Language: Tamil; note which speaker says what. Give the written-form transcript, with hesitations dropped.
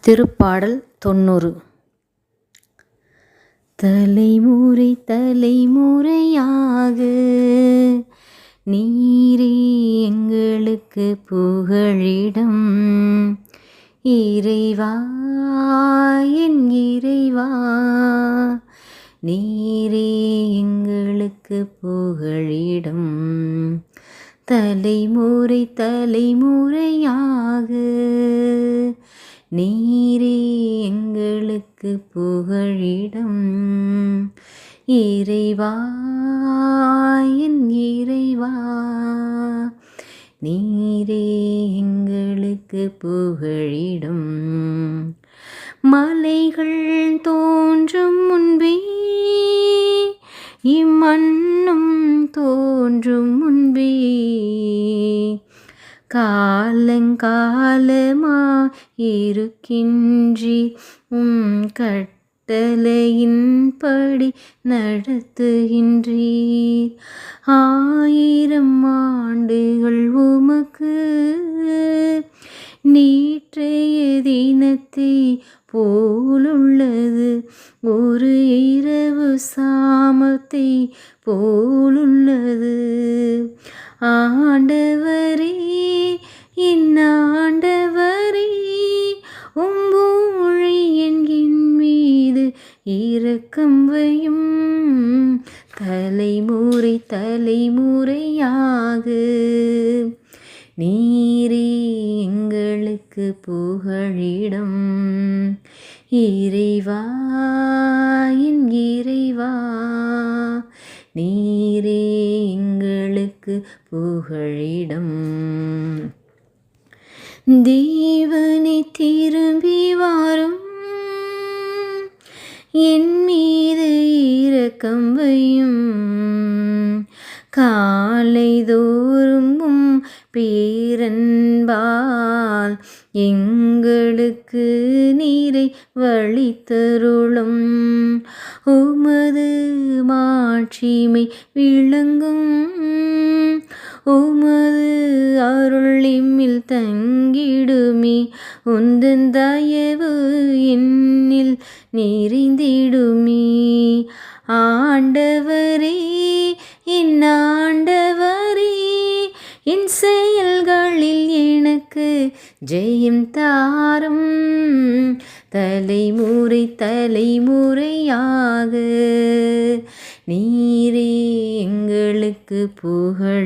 Speaker 1: திருப்பாடல் 90. தலைமுறை தலைமுறையாக நீரே எங்களுக்கு புகழிடம். இறைவா என் இறைவா, நீரே எங்களுக்கு புகழிடம். தலைமுறை தலைமுறையாக நீரே எங்களுக்கு புகழிடம். இறைவா என் இறைவா, நீரே எங்களுக்கு புகழிடம். மலைகள் தோன்றும் முன்பே, இம்மண்ணும் தோன்றும் முன்பே, காலங்காலமாயிருக்கின்றீர். கட்டளையின்படி நடத்துகின்றீர். 1000 ஆண்டுகள் உமக்கு நேற்றைய தினத்தை போலுள்ளது. ஒரு இரவு சாமத்தை போலுள்ளது. ஆண்டவரே என் ஆண்டவரே, உம்பூழியன் என் மீது இரக்கம் வையும். தலைமுறை தலைமுறையாக நீரே எங்களுக்கு புகழிடம். இறைவா என் இறைவா, நீரே எங்களுக்கு புகழிடம். தேவனை திரும்பி வாரும், என் மீது இரக்கம் வையும். காலைதோறும் பேரன்பால் எங்களுக்கு நீரை வழித்தருளும். உமது மாட்சிமை விளங்கும். உமது அருள் எம்மில் தங்கிடுமே. உந்தன் தயவு என்னில் நிறைந்திடுமே. ஆண்டவரே என் ஆண்டவரே, என் செயல்களில் எனக்கு ஜெயம் தாரும். தலைமுறை தலைமுறையாக நீரே எங்களுக்கு புகழ்.